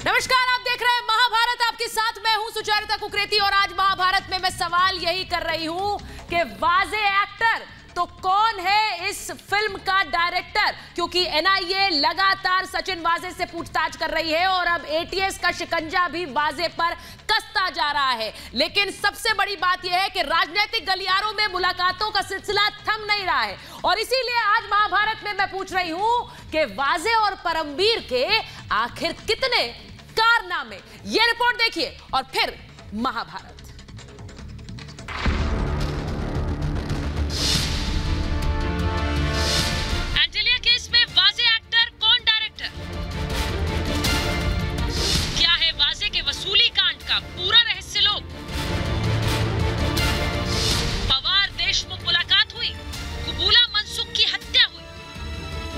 नमस्कार, आप देख रहे हैं महाभारत। आपके साथ मैं हूं सुचरिता कुकरेती और आज महाभारत में मैं सवाल यही कर रही हूं कि वाजे एक्टर तो कौन है इस फिल्म का डायरेक्टर, क्योंकि एनआईए लगातार सचिन वाजे से पूछताछ कर रही है और अब एटीएस का शिकंजा भी वाजे पर कसता जा रहा है। लेकिन सबसे बड़ी बात यह है कि राजनीतिक गलियारों में मुलाकातों का सिलसिला थम नहीं रहा है और इसीलिए आज महाभारत में मैं पूछ रही हूं कि वाजे और परमबीर के आखिर कितने कारनामे। ये रिपोर्ट देखिए और फिर महाभारत। एंजेलिया केस में वाजे एक्टर कौन डायरेक्टर? क्या है वाजे के वसूली कांड का पूरा रहस्य लोग? पवार देशमुख मुलाकात हुई, कुबूला मनसुख की हत्या हुई।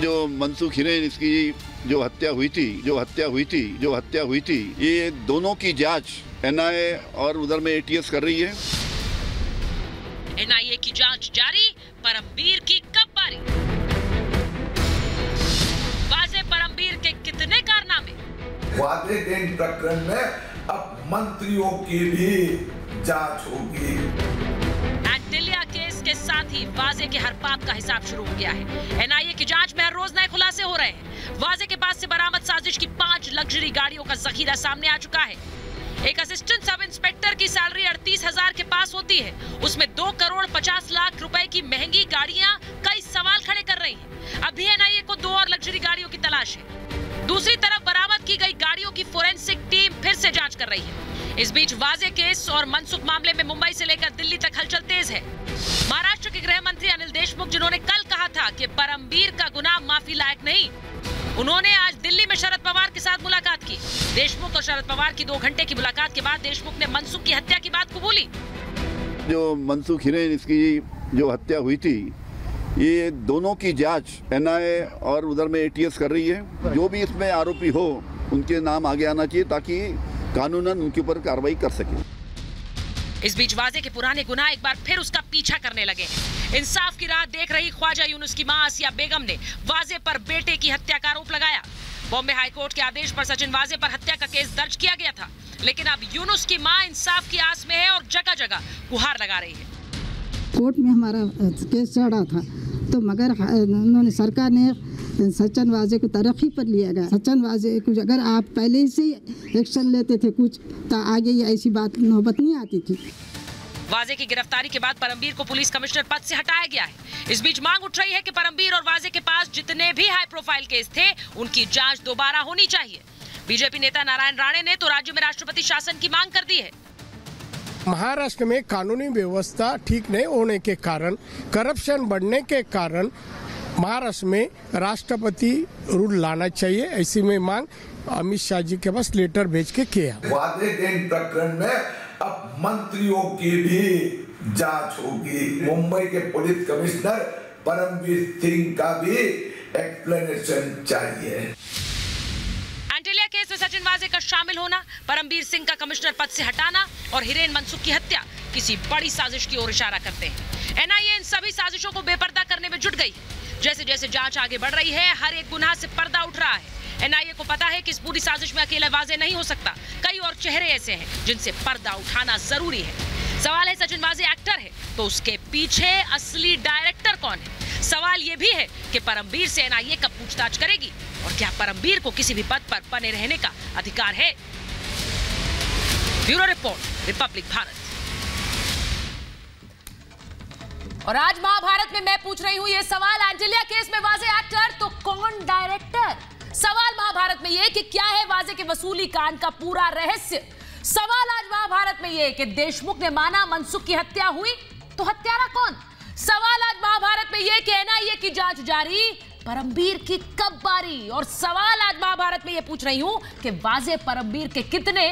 जो मनसुख हिरेन इसकी जो हत्या हुई थी, ये दोनों की जांच एनआईए और उधर में एटीएस कर रही है। एनआईए की जांच जारी, परमबीर की कब बारी? वाजे परमबीर के कितने कारनामे? वाजे गैंग प्रकरण में अब मंत्रियों की भी जांच होगी। एंजेलिया केस के साथ ही वाजे के हर पाप का हिसाब शुरू हो गया है। एनआईए की जांच में हर रोज नए खुलासे हो रहे हैं। वाजे के पास से बरामद साजिश की 5 लग्जरी गाड़ियों का जखीरा सामने आ चुका है। एक असिस्टेंट सब इंस्पेक्टर की सैलरी 38,000 के पास होती है, उसमें 2 करोड़ 50 लाख रुपए की महंगी गाड़ियां कई सवाल खड़े कर रही हैं। अभी एनआईए को 2 और लग्जरी गाड़ियों की तलाश है। दूसरी तरफ बरामद की गई गाड़ियों की फोरेंसिक टीम फिर से जांच कर रही है। इस बीच वाजे केस और मनसुख मामले में मुंबई से लेकर दिल्ली तक हलचल तेज है। महाराष्ट्र के गृह मंत्री अनिल देशमुख, जिन्होंने कल कहा था कि परमबीर का गुनाह माफी लायक नहीं, उन्होंने आज दिल्ली में शरद पवार के साथ मुलाकात की। देशमुख और शरद पवार की 2 घंटे की मुलाकात के बाद देशमुख ने मनसुख की हत्या की बात कबूली। जो मनसुख हिरेन इसकी जो हत्या हुई थी, ये दोनों की जांच एनआईए और उधर में एटीएस कर रही है। जो भी इसमें आरोपी हो उनके नाम आगे आना चाहिए ताकि कानूनन उनके ऊपर कार्रवाई कर सके। इस बीच वाजे के पुराने गुनाह एक बार फिर उसका पीछा करने लगे हैं। इंसाफ की राह देख रही ख्वाजा यूनुस की मां आसिया बेगम ने वाजे पर बेटे की हत्या का आरोप लगाया। बॉम्बे हाईकोर्ट के आदेश पर सचिन वाजे पर हत्या का केस दर्ज किया गया था, लेकिन अब यूनुस की मां इंसाफ की आस में है और जगह जगह गुहार लगा रही है। कोर्ट में हमारा केस चढ़ा था तो मगर उन्होंने सरकार ने सचिन वाजे को तरक्की पर लिया गया। सचिन वाजे कुछ अगर आप पहले से एक्शन लेते थे कुछ तो आगे ये ऐसी बात नौबत नहीं आती थी। वाजे की गिरफ्तारी के बाद परमबीर को पुलिस कमिश्नर पद से हटाया गया है। इस बीच मांग उठ रही है कि परमबीर और वाजे के पास जितने भी हाई प्रोफाइल केस थे उनकी जांच दोबारा होनी चाहिए। बीजेपी नेता नारायण राणे ने तो राज्य में राष्ट्रपति शासन की मांग कर दी है। महाराष्ट्र में कानूनी व्यवस्था ठीक नहीं होने के कारण, करप्शन बढ़ने के कारण महाराष्ट्र में राष्ट्रपति रूल लाना चाहिए, ऐसी में मांग अमित शाह जी के पास लेटर भेज के किया। वाजे गैंग प्रकरण में अब मंत्रियों की भी जांच होगी। मुंबई के पुलिस कमिश्नर परमबीर सिंह का भी एक्सप्लेनेशन चाहिए। एंजेलिया केस में सचिन वाजे का शामिल होना, परमबीर सिंह का कमिश्नर पद से हटाना और हिरेन मनसुख की हत्या किसी बड़ी साजिश की ओर इशारा करते हैं। एनआईए इन सभी साजिशों को बेपर्दा करने में जुट गई है। जैसे जैसे जांच आगे बढ़ रही है, हर एक गुनाह से पर्दा उठ रहा है। एनआईए को पता है कि इस पूरी साजिश में अकेला वाजे नहीं हो सकता, कई और चेहरे ऐसे हैं जिनसे पर्दा उठाना जरूरी है। सवाल है, सचिन वाजे एक्टर है तो उसके पीछे असली डायरेक्टर कौन है? सवाल यह भी है कि परमबीर से एनआईए कब पूछताछ करेगी और क्या परमबीर को किसी भी पद पर बने रहने का अधिकार है? Bureau report, Republic Bharat. और आज महाभारत में मैं पूछ रही हूं ये सवाल, एंजेलिया केस में वाजे एक्टर तो कौन डायरेक्टर? सवाल महाभारत में ये कि क्या है वाजे के वसूली कांड का पूरा रहस्य? सवाल आज महाभारत में ये कि देशमुख ने माना मनसुख की हत्या हुई तो हत्यारा कौन? सवाल आज महाभारत में ये कि एनआईए की जांच जारी, परमबीर की कब बारी? और सवाल आज महाभारत में ये पूछ रही हूं कि वाजे परमबीर के कितने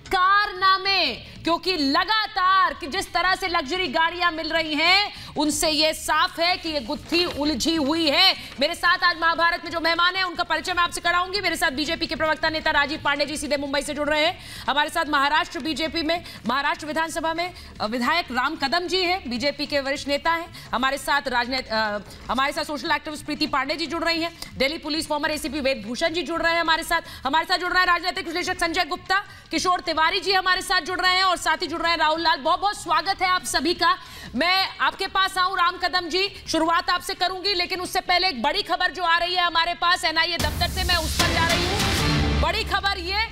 कारनामे? क्योंकि लगातार कि जिस तरह से लग्जरी गाड़ियां मिल रही हैं उनसे यह साफ है कि यह गुत्थी उलझी हुई है। मेरे साथ आज महाभारत में जो मेहमान हैं उनका परिचय मैं आपसे कराऊंगी। मेरे साथ बीजेपी के प्रवक्ता नेता राजीव पांडे जी सीधे मुंबई से जुड़ रहे हैं। हमारे साथ महाराष्ट्र बीजेपी में, महाराष्ट्र विधानसभा में विधायक राम कदम जी हैं, बीजेपी के वरिष्ठ नेता हैं। हमारे साथ सोशल एक्टिविस्ट प्रीति पांडे जी जुड़ रही हैं। दिल्ली पुलिस फॉर्मर एसीपी वेद भूषण जी जुड़ रहे हैं हमारे साथ जुड़ रहा है राजनीतिक विश्लेषक संजय गुप्ता, किशोर तिवारी जी हमारे साथ जुड़ रहे हैं और साथ ही जुड़ रहे हैं राहुल लाल। बहुत बहुत स्वागत है आप सभी का। मैं आपके पास आऊं राम कदम जी, शुरुआत आपसे करूंगी, लेकिन उससे पहले एक बड़ी खबर जो आ रही है हमारे पास एनआईए दफ्तर से, मैं उस पर जा रही हूं। बड़ी खबर ये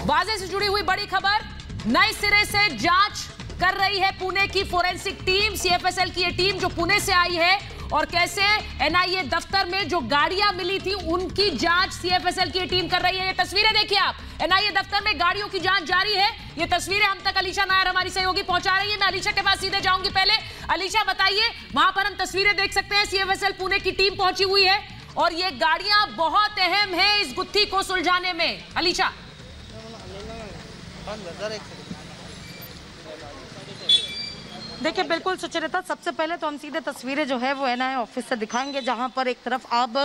वाजे से जुड़ी हुई बड़ी खबर, नए सिरे से जांच कर रही है पुणे की फोरेंसिक टीम, सीएफएसएल की ये टीम जो पुणे से आई है, और कैसे एनआईए दफ्तर में जो गाड़ियां मिली थी उनकी जांच सीएफएसएल की टीम कर रही है। ये तस्वीरें देखिए आप, एनआईए दफ्तर में गाड़ियों की जांच जारी है। ये तस्वीरें हम तक अलीशा नायर हमारी सहयोगी पहुंचा रही है। मैं अलीशा के पास सीधे जाऊंगी। पहले अलीशा बताइए, वहां पर हम तस्वीरें देख सकते हैं, सीएफएसएल पुणे की टीम पहुंची हुई है और ये गाड़ियां बहुत अहम है इस गुत्थी को सुलझाने में। अलीशा। देखिए बिल्कुल सुचरिता, सबसे पहले तो हम सीधे तस्वीरें जो है वो एनआईए ऑफिस से दिखाएंगे, जहां पर एक तरफ अब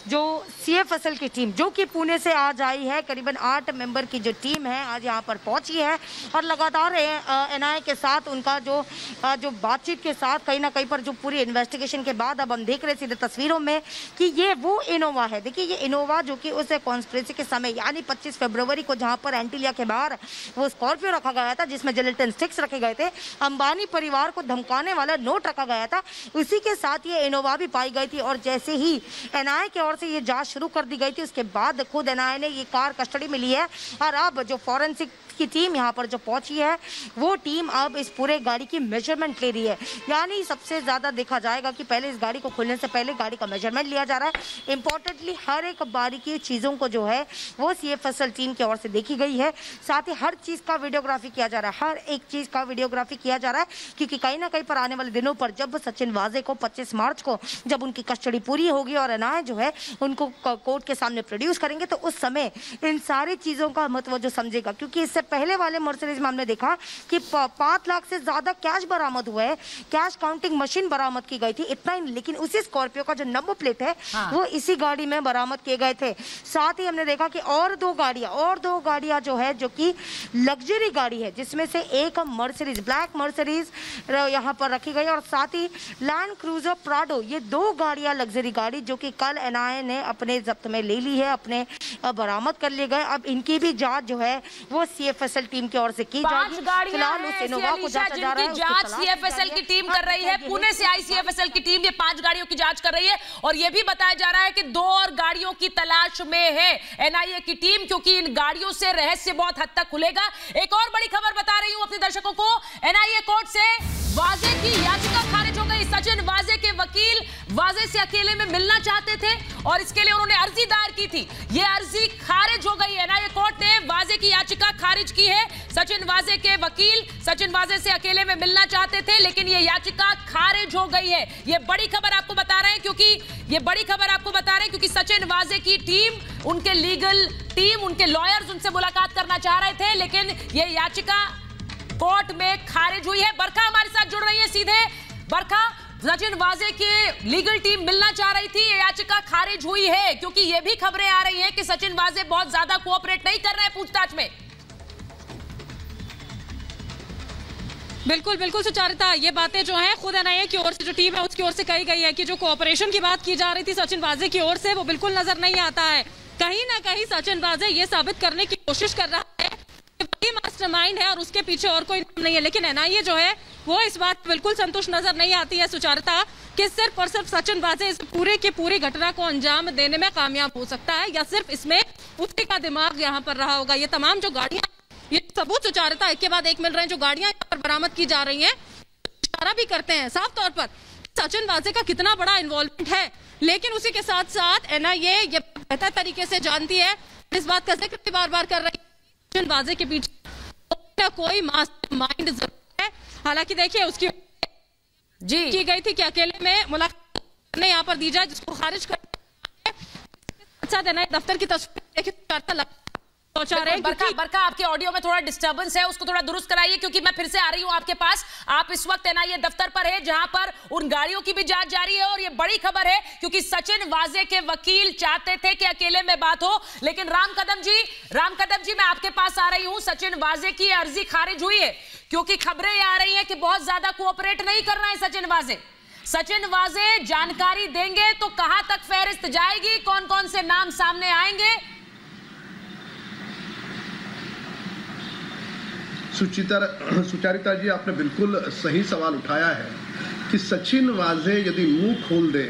जो सीएफएसएल की टीम जो कि पुणे से आज आई है, करीबन 8 मेंबर की जो टीम है आज यहां पर पहुंची है और लगातार एनआईए के साथ उनका जो बातचीत के साथ कहीं ना कहीं पर जो पूरी इन्वेस्टिगेशन के बाद अब हम देख रहे सीधे तस्वीरों में कि ये वो इनोवा है। देखिए ये इनोवा जो कि उस कॉन्स्पिरेसी के समय यानी 25 फरवरी को जहाँ पर एंटीलिया के बाहर वो स्कॉर्पियो रखा गया था जिसमें जिलेटिन स्टिक्स रखे गए थे, अंबानी परिवार को धमकाने वाला नोट रखा गया था, उसी के साथ ये इनोवा भी पाई गई थी। और जैसे ही एनआईए की ओर से ये जांच शुरू कर दी गई थी उसके बाद खुद एनआईए ने ये कार कस्टडी में ली है और अब जो फॉरेंसिक की टीम यहाँ पर जो पहुंची है वो टीम अब इस पूरे गाड़ी की मेजरमेंट ले रही है। यानी सबसे ज्यादा देखा जाएगा कि पहले इस गाड़ी को खुलने से पहले गाड़ी का मेजरमेंट लिया जा रहा है। इंपॉर्टेंटली हर एक बारीकी चीजों को जो है वो सीएफएसएल टीम की ओर से देखी गई है, साथ ही हर चीज का वीडियोग्राफी किया जा रहा है, हर एक चीज का वीडियोग्राफी किया जा रहा है, क्योंकि कहीं ना कहीं पर आने वाले दिनों पर जब सचिन वाजे को 25 मार्च को जब उनकी कस्टडी पूरी होगी और एनआईए जो है उनको कोर्ट के सामने प्रोड्यूस करेंगे तो उस समय इन सारी चीजों का महत्व जो समझेगा। क्योंकि इससे पहले वाले मर्सिडीज में हमने देखा कि 5 लाख से ज्यादा कैश बरामद हुआ है, कैश काउंटिंग मशीन बरामद की गई थी, इतना ही, लेकिन उसी स्कॉर्पियो का जो नंबर प्लेट है वो इसी गाड़ी में बरामद किए गए थे। साथ ही हमने देखा कि और दो गाड़ियां जो है जो कि लग्जरी गाड़ी है, जिसमें से एक मर्सिडीज ब्लैक मर्सिडीज यहाँ पर रखी गई और साथ ही लैंड क्रूजर प्राडो, ये 2 गाड़ियां लग्जरी गाड़ी जो कि कल एनआईए ने अपने जब्त में ले ली है, अपने बरामद कर लिए गए। अब इनकी भी जांच जो है वो सीएफएसएल टीम की ओर से की जाएगी। फिलहाल उस इनोवा को जांचा जा रहा है, जांच सीएफएसएल की टीम कर रही है, पुणे से आई सीएफएसएल की टीम ये 5 गाड़ियों की जांच कर रही है और ये भी बताया जा रहा है कि 2 और गाड़ियों की तलाश में है एनआईए की टीम, क्योंकि इन गाड़ियों से रहस्य बहुत हद तक खुलेगा। एक और बड़ी खबर बता रही हूं अपने दर्शकों को, एनआईए कोर्ट से वाजे की याचिका खारिज हो गई। सचिन वाजे के वकील वाजे से अकेले में मिलना चाहते थे और इसके लिए उन्होंने अर्जी दायर की थी, ये अर्जी खारिज हो गई। एनआईए कोर्ट ने वाजे की याचिका खारिज की है। सचिन वाजे के वकील सचिन वाजे से अकेले में मिलना चाहते थे लेकिन ये याचिका खारिज हो गई है। ये बड़ी खबर आपको बता रहे हैं क्योंकि सचिन वाजे की टीम, उनके लीगल टीम, उनके लॉयर्स उनसे मुलाकात करना चाह रहे थे लेकिन ये याचिका कोर्ट में खारिज हुई है। बरखा हमारे साथ जुड़ रही है सीधे। बरखा, सचिन वाजे की लीगल टीम मिलना चाह रही थी, ये याचिका खारिज हुई है क्योंकि ये भी खबरें आ रही हैं कि सचिन वाजे बहुत ज्यादा कोऑपरेट नहीं कर रहे हैं पूछताछ में। बिल्कुल सुचारिता, ये बातें जो हैं खुद एनआईए की ओर से जो टीम है उसकी ओर से कही गई है कि जो कोऑपरेशन की बात की जा रही थी सचिन वाजे की ओर से वो बिल्कुल नजर नहीं आता है। कहीं ना कहीं सचिन वाजे ये साबित करने की कोशिश कर रहा है कि वही मास्टरमाइंड है और उसके पीछे और कोई नाम नहीं है, लेकिन एनआईए जो है वो इस बात बिल्कुल संतुष्ट नजर नहीं आती है सुचारिता कि सिर्फ और सिर्फ सचिन वाजे इस पूरे की पूरी घटना को अंजाम देने में कामयाब हो सकता है या सिर्फ इसमें उसी का दिमाग यहाँ पर रहा होगा। ये तमाम जो गाड़ियां, ये सबूत सुचारिता एक के बाद एक मिल रहे हैं, जो गाड़ियां यहाँ पर बरामद की जा रही हैं इशारा भी करते हैं साफ तौर पर सचिन वाजे का कितना बड़ा इन्वॉल्वमेंट है। लेकिन उसी के साथ साथ एनआईए ये बेहतर तरीके से जानती है, इस बात का जिक्र भी बार बार कर रही है, सचिन वाजे के पीछे कोई मास्टरमाइंड जरूर है। हालांकि देखिए उसकी जी की गई थी कि अकेले में मुलाकात करने यहाँ पर दी जाए, जिसको खारिज कर साथ एनआईए दफ्तर की तस्वीर देखिए पहुंचा रहे हैं। बरका आपके ऑडियो में थोड़ा डिस्टर्बेंस है, उसको थोड़ा दुरुस्त कराइए, क्योंकि मैं फिर से आ रही हूं आपके पास। आप इस वक्त एनआईए दफ्तर पर है, जहां पर उन गाड़ियों की भी जांच जारी है, और ये बड़ी खबर है क्योंकि सचिन वाजे के वकील चाहते थे कि अकेले में बात हो, लेकिन राम कदम जी मैं आपके पास आ रही हूं। सचिन वाजे की अर्जी खारिज हुई है, क्योंकि खबरें आ रही हैं कि बहुत ज्यादा कोऑपरेट नहीं कर रहे हैं सचिन वाजे जानकारी देंगे तो कहां तक फहरिस्त जाएगी, कौन कौन से नाम सामने आएंगे? सुचारिता जी, आपने बिल्कुल सही सवाल उठाया है कि सचिन वाजे यदि मुंह खोल दे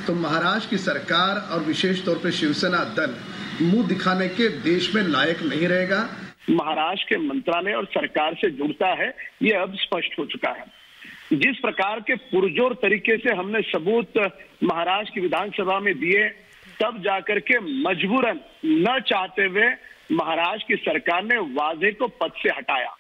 तो महाराष्ट्र की सरकार और विशेष तौर पर शिवसेना दल मुंह दिखाने के देश में लायक नहीं रहेगा। महाराष्ट्र के मंत्रालय और सरकार से जुड़ता है, ये अब स्पष्ट हो चुका है। जिस प्रकार के पुरजोर तरीके से हमने सबूत महाराष्ट्र की विधानसभा में दिए, तब जाकर के मजबूरन न चाहते हुए महाराष्ट्र की सरकार ने वाजे को पद से हटाया।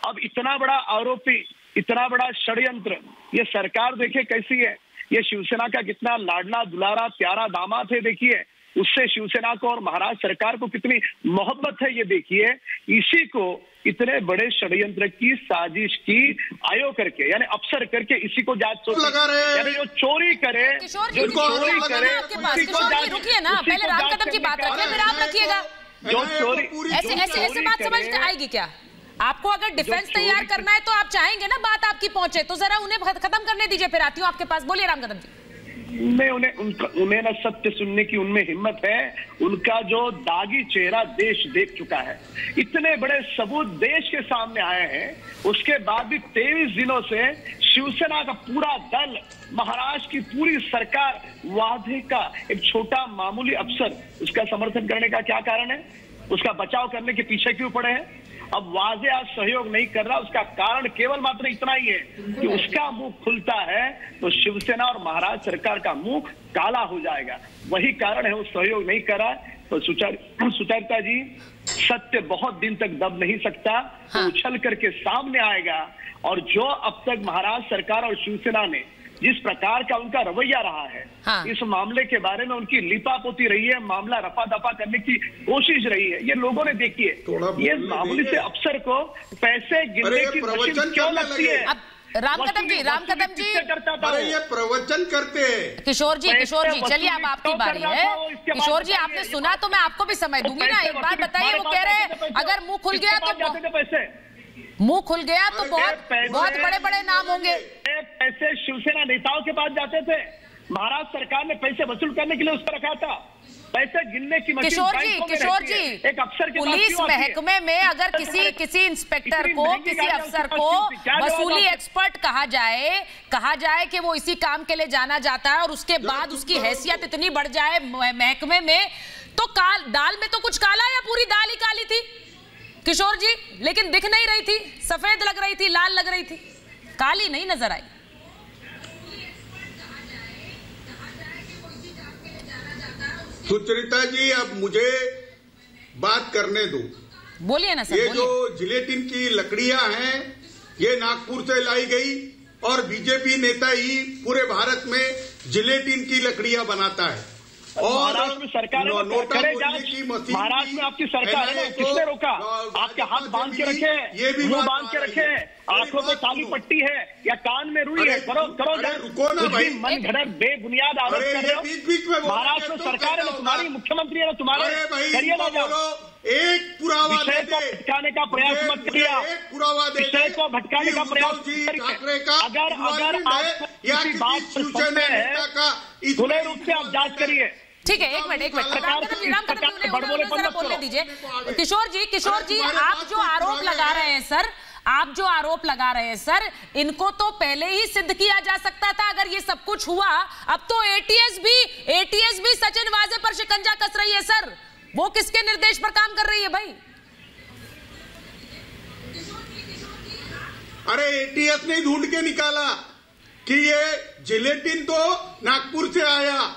अब इतना बड़ा आरोपी, इतना बड़ा षड्यंत्र, ये सरकार देखे कैसी है। ये शिवसेना का कितना लाडला दुलारा प्यारा दामाद है, देखिए उससे शिवसेना को और महाराष्ट्र सरकार को कितनी मोहब्बत है, ये देखिए। इसी को इतने बड़े षड्यंत्र की साजिश की आयोग करके, यानी अफसर करके इसी को जांच लगा रहे हैं, यानी जो चोरी करे, किशोर जी रुकिए ना, पहले राम कदम की बात रखिए, फिर आप रखिएगा। जो चोरी ऐसे बात समझ आएगी क्या? आपको अगर डिफेंस तैयार करना है तो आप चाहेंगे ना बात आपकी पहुंचे, तो जरा उन्हें खत्म करने दीजिए, फिर आती हूँ आपके पास। बोलिए राम कदम जी। मैं उन्हें ना सत्य सुनने की उनमें हिम्मत है। उनका जो दागी चेहरा देश देख चुका है, इतने बड़े सबूत देश के सामने आए हैं, उसके बाद भी 23 दिनों से शिवसेना का पूरा दल, महाराष्ट्र की पूरी सरकार वादे का एक छोटा मामूली अफसर, उसका समर्थन करने का क्या कारण है? उसका बचाव करने के पीछे क्यों पड़े हैं? अब वाजे आज सहयोग नहीं कर रहा, उसका कारण केवल मात्र इतना ही है कि उसका मुंह खुलता है तो शिवसेना और महाराष्ट्र सरकार का मुंह काला हो जाएगा। वही कारण है वो सहयोग नहीं कर रहा। तो सुचारिता जी, सत्य बहुत दिन तक दब नहीं सकता, तो उछल करके सामने आएगा। और जो अब तक महाराष्ट्र सरकार और शिवसेना ने जिस प्रकार का उनका रवैया रहा है, इस मामले के बारे में उनकी लिपापोती रही है, मामला रफा दफा करने की कोशिश रही है, ये लोगों ने देखी है। ये मामूली से अफसर को पैसे गिनने की मशीन क्यों लगती है? राम कदम जी अरे ये प्रवचन करते हैं। किशोर जी चलिए, अब आपकी बारी है। किशोर जी, आपने सुना तो मैं आपको भी समय दूंगी ना। एक बात बताइए, वो कह रहे हैं अगर मुंह खुल गया तो बहुत बड़े बड़े नाम होंगे। पैसे शिवसेना नेताओं के पास जाते थे, महाराष्ट्र सरकार ने पैसे वसूल करने के लिए उस पर रखा था। पैसे गिनने की मशीन किशोर जी एक अफसर के पुलिस महकमे में अगर किसी इंस्पेक्टर को, किसी अफसर को वसूली एक्सपर्ट कहा जाए कि वो इसी काम के लिए जाना जाता है, और उसके बाद उसकी हैसियत इतनी बढ़ जाए महकमे में, तो दाल में तो कुछ काला या पूरी दाल ही काली थी किशोर जी? लेकिन दिख नहीं रही थी, सफेद लग रही थी, लाल लग रही थी, काली नहीं नजर आई। सुचरिता जी, अब मुझे बात करने दो। बोलिए ना सर। ये जो जिलेटिन की लकड़ियां हैं, ये नागपुर से लाई गई, और बीजेपी नेता ही पूरे भारत में जिलेटिन की लकड़ियां बनाता है। और महाराष्ट्र में सरकार महाराष्ट्र में आपकी सरकार है, किसने रोका? आपके हाथ बांध के रखे, मुंह बांध के रखे, आंखों में काली पट्टी है या कान में रुई है? करो रुको ना भाई, मन घड़त बेबुनियाद आरोप कर रहे हो। बीच में महाराष्ट्र में सरकार है ना तुम्हारी, मुख्यमंत्री है ना तुम्हारे, करिए ना जाओ। एक पुरावा विषय को भटकाने का प्रयास मत करिए, विषय को भटकाने का प्रयास अगर आप किसी बात पर सत्य है, खुले रूप से आप जांच करिए। ठीक है, एक मिनट बोलने दीजिए। किशोर जी, आप जो आरोप लगा रहे हैं सर, इनको तो पहले ही सिद्ध किया जा सकता था अगर ये सब कुछ हुआ। अब तो एटीएस भी सचिन वाजे पर शिकंजा कस रही है सर। वो किसके निर्देश पर काम कर रही है भाई? अरे एटीएस ने ढूंढ के निकाला कि ये जिलेटिन तो नागपुर से आया,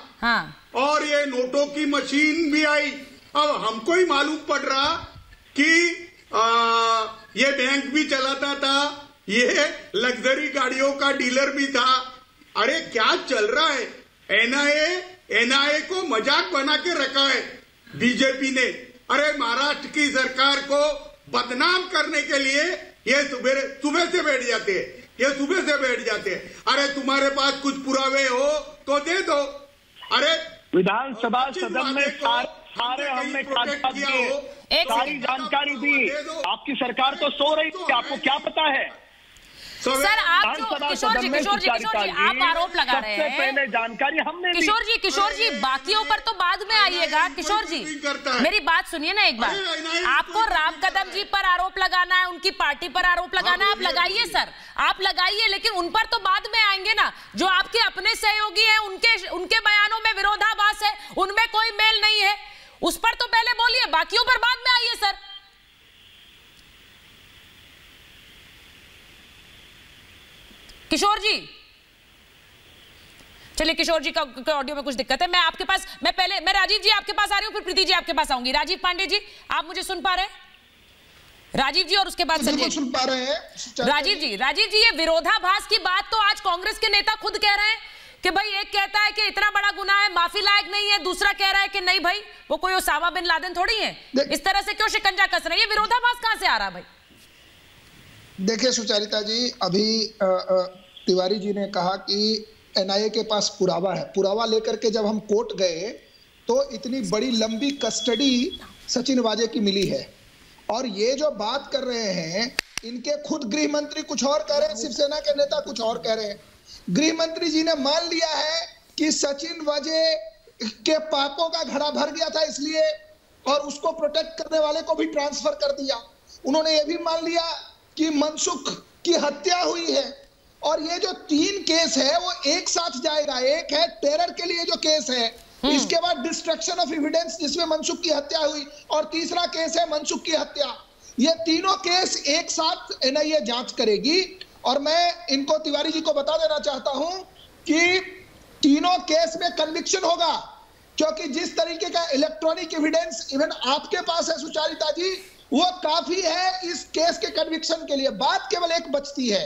और ये नोटों की मशीन भी आई। अब हमको ही मालूम पड़ रहा कि ये बैंक भी चलाता था, ये लग्जरी गाड़ियों का डीलर भी था। अरे क्या चल रहा है? एनआईए को मजाक बना के रखा है बीजेपी ने। अरे महाराष्ट्र की सरकार को बदनाम करने के लिए ये सुबह से बैठ जाते हैं। अरे तुम्हारे पास कुछ पुरावे हो तो दे दो। अरे विधानसभा सदन में सारे हमने कागजात दिए, सारी जानकारी दी। आपकी सरकार तो सो रही थी, आपको क्या पता है? सर आप किशोर जी आप आरोप लगा रहे हैं, पहले जानकारी हमने दी। किशोर जी बाकियों पर तो बाद में आइएगा। किशोर जी मेरी बात सुनिए ना एक बार। आपको राम कदम जी पर आरोप लगाना है, उनकी पार्टी पर आरोप लगाना है, आप लगाइए सर, आप लगाइए, लेकिन उन पर तो बाद में आएंगे ना। जो आपके अपने सहयोगी हैं उनके बयानों में विरोधाभास है, उनमें कोई मेल नहीं है, उस पर तो पहले बोलिए, बाकियों पर बाद में आइए सर। किशोर जी चलिए, किशोर जी का ऑडियो में कुछ दिक्कत है। मैं राजीव जी आपके पास आ रही हूं, फिर प्रीति जी आपके पास आऊंगी। राजीव पांडे जी आप मुझे सुन पा रहे हैं? राजीव जी और उसके बाद संजय सुन पा रहे हैं। राजीव जी ये विरोधाभास की बात तो आज कांग्रेस के नेता खुद कह रहे हैं कि भाई एक कहता है कि इतना बड़ा गुनाह है, माफी लायक नहीं है, दूसरा कह रहा है कि नहीं भाई वो कोई ओसामा बिन लादेन थोड़ी है। इस तरह से क्यों शिकंजा कस रहे हैं? ये विरोधाभास कहां से आ रहा है भाई? देखिए सुचारिता जी, अभी तिवारी जी ने कहा कि एनआईए के पास पुरावा है। पुरावा लेकर के जब हम कोर्ट गए तो इतनी बड़ी लंबी कस्टडी सचिन वाजे की मिली है। और ये जो बात कर रहे हैं, इनके खुद गृह मंत्री कुछ और कह रहे हैं, शिवसेना के नेता कुछ और कह रहे हैं। गृह मंत्री जी ने मान लिया है कि सचिन वाजे के पापों का घड़ा भर गया था इसलिए, और उसको प्रोटेक्ट करने वाले को भी ट्रांसफर कर दिया। उन्होंने ये भी मान लिया कि मनसुख की हत्या हुई है। और ये जो 3 केस है वो एक साथ जाएगा। एक है टेरर के लिए जो केस है, इसके बाद डिस्ट्रक्शन ऑफ एविडेंस जिसमें मनसुख की हत्या हुई, और तीसरा केस है मनसुख की हत्या। ये तीनों केस एक साथ एनआईए जांच करेगी। और मैं इनको तिवारी जी को बता देना चाहता हूं कि तीनों केस में कन्विक्शन होगा, क्योंकि जिस तरीके का इलेक्ट्रॉनिक एविडेंस इवन आपके पास है सुचारिता जी, वो काफी है इस केस के कन्विक्शन के लिए। बात केवल एक बचती है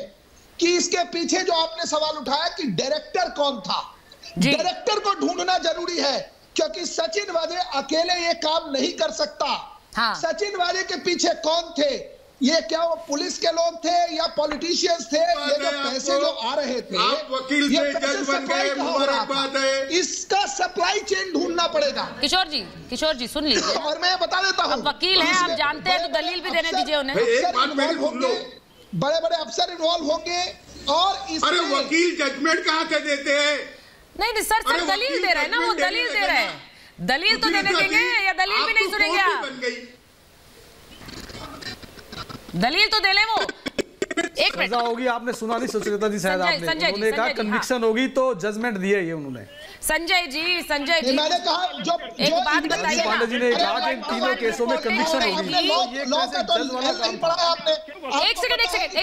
कि इसके पीछे जो आपने सवाल उठाया कि डायरेक्टर कौन था, डायरेक्टर को ढूंढना जरूरी है, क्योंकि सचिन वाजे अकेले ये काम नहीं कर सकता। हाँ। सचिन वाजे के पीछे कौन थे? ये क्या वो पुलिस के लोग थे या पॉलिटिशियंस थे? ये जो पैसे जो आ रहे थे, वकील से जज बन गए, मुबारकबाद है। इसका सप्लाई चेन ढूंढना पड़ेगा। किशोर जी सुन लीजिए। और मैं बता देता हूँ, वकील हैं, आप जानते हैं, तो दलील भी देने दीजिए उन्हें। बड़े बड़े अफसर इन्वॉल्व होंगे। और अरे वकील जजमेंट कहाँ से देते हैं? नहीं सर दलील दे रहे हैं ना, वो दलील दे रहे हैं। दलील तो देने देंगे या दलील भी नहीं सुनेंगे आप? दलील तो दे ले वो। एक मिनट होगी, आपने सुना नहीं सुचेता जी, शायद आपने, उन्होंने कहा कन्विक्शन होगी तो जजमेंट दिए ये उन्होंने। संजय जी मैंने कहा जो एक बात बताइए। पांडे जी ने कहा कि इन तीनों केसों में कन्विक्शन होगी। एक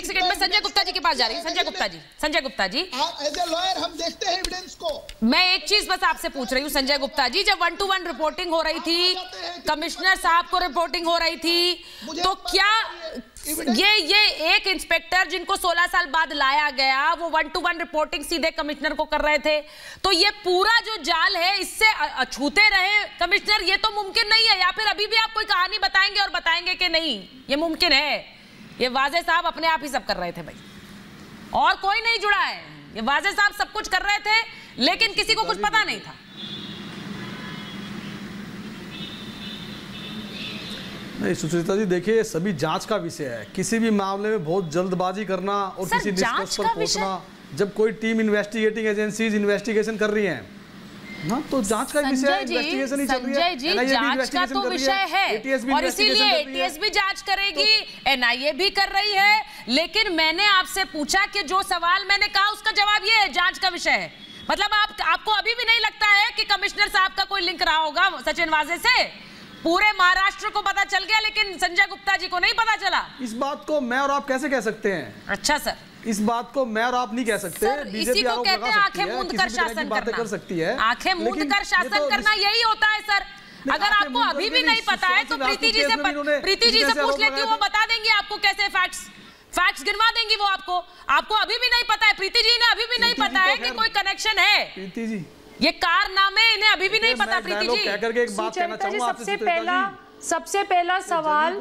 सेकंड मैं संजय गुप्ता जी के पास जा रही हूँ। संजय गुप्ता जी एज ए लॉयर हम देखते हैं एविडेंस को। मैं एक चीज बस आपसे पूछ रही हूँ संजय गुप्ता जी, जब 1-to-1 रिपोर्टिंग हो रही थी, कमिश्नर साहब को रिपोर्टिंग हो रही थी, तो क्या ये एक इंस्पेक्टर जिनको 16 साल बाद लाया गया, वो 1-to-1 रिपोर्टिंग सीधे कमिश्नर को कर रहे थे, तो ये पूरा जो जाल है इससे अछूते रहे कमिश्नर, ये तो मुमकिन नहीं है? या फिर अभी भी आप कोई कहानी बताएंगे और बताएंगे कि नहीं ये मुमकिन है? ये वाजे साहब अपने आप ही सब कर रहे थे भाई, और कोई नहीं जुड़ा है। ये वाजे साहब सब कुछ कर रहे थे, लेकिन किसी को कुछ पता नहीं था। नहीं सुचेता जी, देखिए सभी जांच का विषय है। किसी भी मामले में बहुत जल्दबाजी करना और किसी निष्कर्ष पर पहुंचना, जब कोई टीम इन्वेस्टिगेटिंग एजेंसीज इन्वेस्टिगेशन कर रही हैं ना, तो जांच का विषय है, इन्वेस्टिगेशन ही चल रही है। संजय जी जांच का तो विषय है और इसीलिए एटीएस भी जांच करेगी, एनआईए भी कर रही है। लेकिन मैंने आपसे पूछा कि जो सवाल मैंने कहा उसका जवाब ये है, जांच का विषय है। मतलब आपको अभी भी नहीं लगता है कि कमिश्नर साहब का कोई लिंक रहा होगा सचिन वाजे से? पूरे महाराष्ट्र को पता चल गया, लेकिन संजय गुप्ता जी को नहीं पता चला। इस बात को मैं और आप कैसे कह सकते हैं? अच्छा सर, इस बात को मैं और आप नहीं कह सकते। इसी को कहते हैं आंखें मूंद कर शासन करना। कर सकती है आंखें मूंद कर शासन करना, यही होता है सर। अगर आपको अभी भी नहीं पता है तो प्रीति जी से पूछ लेती हूँ, वो बता देंगी आपको कैसे फैक्ट्स गिनवा देंगी वो आपको अभी भी नहीं पता है। प्रीति जी ने अभी भी नहीं पता है कि कोई कनेक्शन है। प्रीति जी ये कारनामे इन्हें अभी भी नहीं पता। प्रीति जी कहकर के एक बात कहना चाहूंगा आपसे। सबसे पहला सबसे पहला सवाल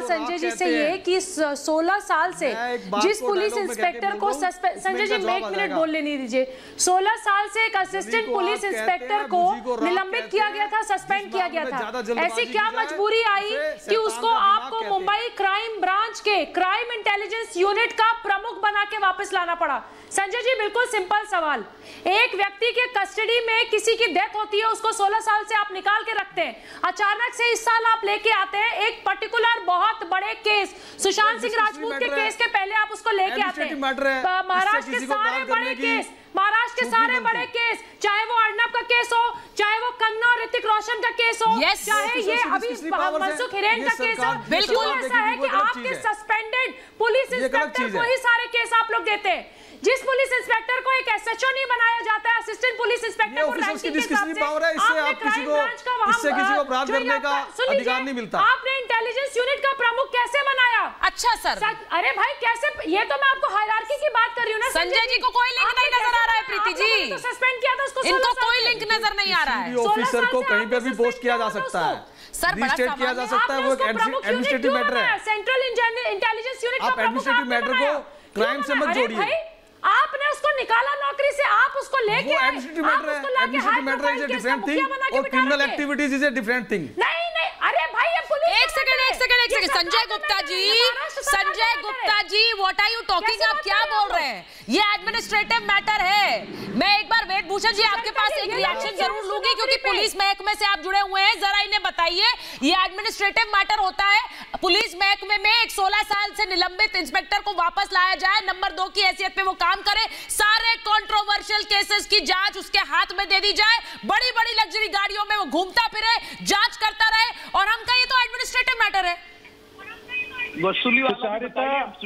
संजय जी से ये कि 16 साल से जिस पुलिस इंस्पेक्टर को संजय जी मैं 1 मिनट बोल लेने दीजिए, 16 साल से एक असिस्टेंट पुलिस इंस्पेक्टर को निलंबित किया गया था, सस्पेंड किया गया था। ऐसी क्या मजबूरी आई कि उसको आपको मुंबई क्राइम ब्रांच के क्राइम इंटेलिजेंस यूनिट का प्रमुख बना के वापस लाना पड़ा? संजय जी बिल्कुल सिंपल सवाल, एक व्यक्ति के कस्टडी में किसी की डेथ होती है, उसको 16 साल से आप निकाल के रखते हैं, अचानक से इस साल आप लेके आते हैं एक पर्टिकुलर बहुत बड़े केस सुशांत सिंह राजपूत के केस के पहले आप उसको लेके आते हैं। महाराष्ट्र के सारे बड़े केस, महाराष्ट्र के सारे बड़े केस, चाहे वो अर्नब का केस हो, चाहे वो कंगना और ऋतिक रोशन का केस हो, चाहे ये अभी मनसुख हिरेन का केस हो, बिल्कुल ऐसा है कि आपके सस्पेंडेड पुलिस इंस्पेक्टर को ही सारे केस आप लोग देते हैं। जिस पुलिस इंस्पेक्टर को एक एसएचओ नहीं बनाया जाता है, असिस्टेंट पुलिस इंस्पेक्टर को रैंकिंग के हिसाब से आपने क्राइम ब्रांच का वहां किसी को अपराध करने का अधिकार नहीं मिलता। आपने इंटेलिजेंस यूनिट का प्रमुख कैसे बनाया? अच्छा सर, अरे भाई कैसे, ये तो मैं आपको हायरार्की की बात कर रही हूँ ना। संजय जी को कोई लिंक नहीं नजर आ रहा है प्रीति जी, तो सस्पेंड किया था उसको, इनको कोई लिंक नजर नहीं आ रहा है। ऑफिसर को कहीं पे भी पोस्ट किया जा सकता है, सर बड़ा किया जा सकता है, वो एडमिनिस्ट्रेटिव मैटर है। सेंट्रल इंटेलिजेंस यूनिट आप एडमिनिस्ट्रेटिव मैटर को क्राइम से मत जोड़िए। आपने उसको निकाला नौकरी से, आप उसको लेके आए, एडमिनिस्ट्रेटिव मैटर है, इज अ डिफरेंट थिंग और criminal activities is a different thing. नहीं नहीं, अरे भाई ये पुलिस, एक second Sanjay Gupta ji what are you talking, आप क्या बोल रहे हैं? ये एडमिनिस्ट्रेटिव मैटर है। मैं एक बार वेदभूषण जी आपके पास एक रिएक्शन जरूर लूंगी क्योंकि पुलिस महकमे से आप जुड़े हुए हैं, जरा इन्हें बताइए ये एडमिनिस्ट्रेटिव मैटर होता है, पुलिस महकमे में एक 16 साल से निलंबित इंस्पेक्टर को वापस लाया जाए, नंबर 2 की हैसियत पे वो काम करे, सारे कंट्रोवर्शियल केसेस की जांच उसके हाथ में दे दी जाए, बड़ी बड़ी लग्जरी गाड़ियों में वो घूमता फिरे, जांच करता रहे, और हम कहें तो एडमिनिस्ट्रेटिव मैटर है। वसूली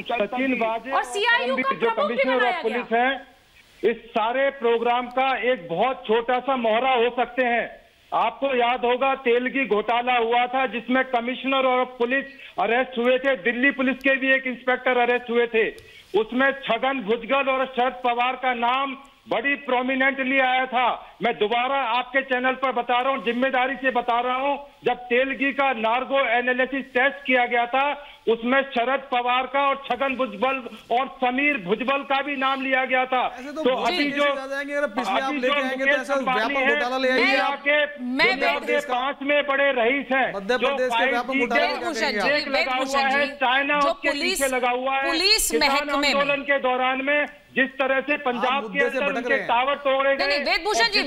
सचिन वाजे और सीआईयू का जो कमिश्नर ऑफ पुलिस है, इस सारे प्रोग्राम का एक बहुत छोटा सा मोहरा हो सकते हैं। आपको याद होगा तेलगी घोटाला हुआ था जिसमें कमिश्नर और पुलिस अरेस्ट हुए थे, दिल्ली पुलिस के भी एक इंस्पेक्टर अरेस्ट हुए थे, उसमें छगन भुजबल और शरद पवार का नाम बड़ी प्रोमिनेंटली आया था। मैं दोबारा आपके चैनल पर बता रहा हूं, जिम्मेदारी से बता रहा हूं, जब तेलगी का नार्गो एनालिसिस टेस्ट किया गया था उसमें शरद पवार का और छगन भुजबल और समीर भुजबल का भी नाम लिया गया था। तो अभी जो दुनिया के 5वें बड़े रईस हैं, जो लगा हुआ है चाइना, उसके पीछे लगा हुआ है, किसान आंदोलन के दौरान में जिस तरह से पंजाब के अंदर उनके टावर तोड़े गए। वेदभूषण जी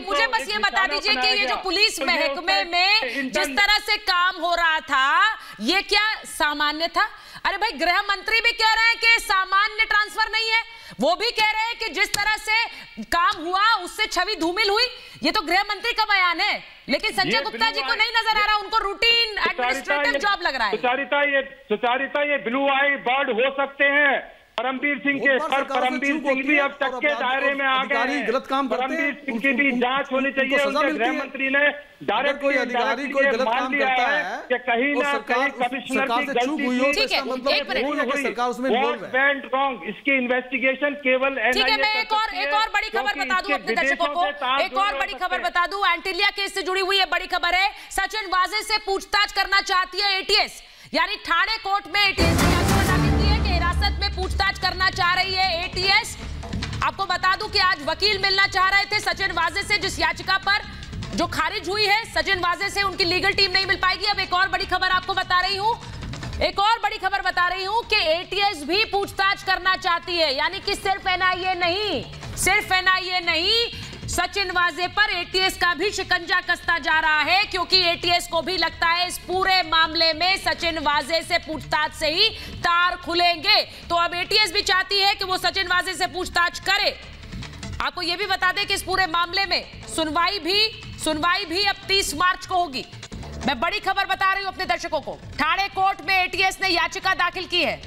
मुझे बस ये बता दीजिए कि ये जो पुलिस महकमे में जिस तरह से काम हो रहा था ये क्या सामान्य था? अरे भाई गृह मंत्री भी कह रहे हैं कि सामान्य ट्रांसफर नहीं है, वो भी कह रहे हैं कि जिस तरह से काम हुआ उससे छवि धूमिल हुई, ये तो गृह मंत्री का बयान है, लेकिन संजय गुप्ता जी को नहीं नजर आ रहा, उनको रूटीन एडमिनिस्ट्रेटिव जॉब लग रहा है। सुचारिता ये ब्लू आई बर्ड हो सकते हैं। परमवीर सिंह के सर परमवीर सिंह भी अब तक के दायरे में आ गए हैं, गलत काम करते हैं, परमवीर सिंह की भी जांच होनी चाहिए। उनके गृह मंत्री ने डायरेक्ट कोई अधिकारी कोई गलत काम करता है कि कहीं ना कहीं कमिश्नर की गलती हुई, सरकार उसमें इन्वॉल्व है। इसकी इन्वेस्टिगेशन केवल ठीक है। मैं एक और बड़ी खबर बता दूं अपने दर्शकों को, एक और बड़ी खबर बता दूं, एंटीलिया केस से जुड़ी हुई है बड़ी खबर है। सचिन वाजे से पूछताछ करना चाहती है एटीएस, यानी ठाणे कोर्ट में एटीएस हिरासत में पूछताछ करना चाह रही है एटीएस। आपको बता दूं कि आज वकील मिलना चाह रहे थे सचिन वाजे से, जिस याचिका पर जो खारिज हुई है सचिन वाजे से उनकी लीगल टीम नहीं मिल पाएगी। अब एक और बड़ी खबर आपको बता रही हूं, कि एटीएस भी पूछताछ करना चाहती है, यानी कि सिर्फ एनआईए नहीं, सचिन वाजे पर एटीएस का भी शिकंजा कसता जा रहा है, क्योंकि एटीएस को भी लगता है इस पूरे मामले में सचिन वाजे से पूछताछ से ही तार खुलेंगे। तो अब एटीएस भी चाहती है कि वो सचिन वाजे से पूछताछ करे। आपको यह भी बता दें कि इस पूरे मामले में सुनवाई भी अब 30 मार्च को होगी। मैं बड़ी खबर बता रही हूं अपने दर्शकों को, ठाणे कोर्ट में एटीएस ने याचिका दाखिल की है।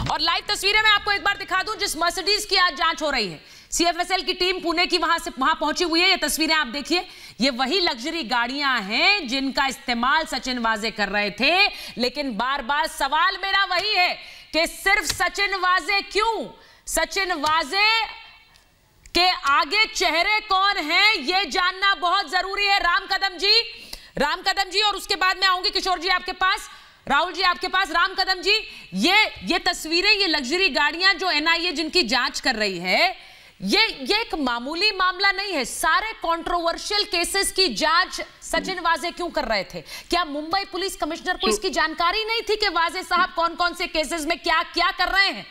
और लाइव तस्वीरें मैं आपको एक बार दिखा दूं, जिस मर्सिडीज की आज जांच हो रही है, सीएफएसएल की टीम पुणे की वहां पहुंची हुई है। ये तस्वीरें आप देखिए, ये वही लग्जरी गाड़ियां हैं जिनका इस्तेमाल सचिन वाजे कर रहे थे। लेकिन बार बार सवाल मेरा वही है कि सिर्फ सचिन वाजे क्यों? सचिन वाजे कि आगे चेहरे कौन हैं ये जानना बहुत जरूरी है। राम कदम जी, और उसके बाद मैं आऊंगी किशोर जी आपके पास, राहुल जी आपके पास। राम कदम जी, ये तस्वीरें, ये लग्जरी गाड़ियां जो एनआईए जिनकी जांच कर रही है, ये एक मामूली मामला नहीं है। सारे कंट्रोवर्शियल केसेस की जांच सचिन वाजे क्यों कर रहे थे? क्या मुंबई पुलिस कमिश्नर को इसकी जानकारी नहीं थी कि वाजे साहब कौन कौन से केसेस में क्या क्या कर रहे हैं?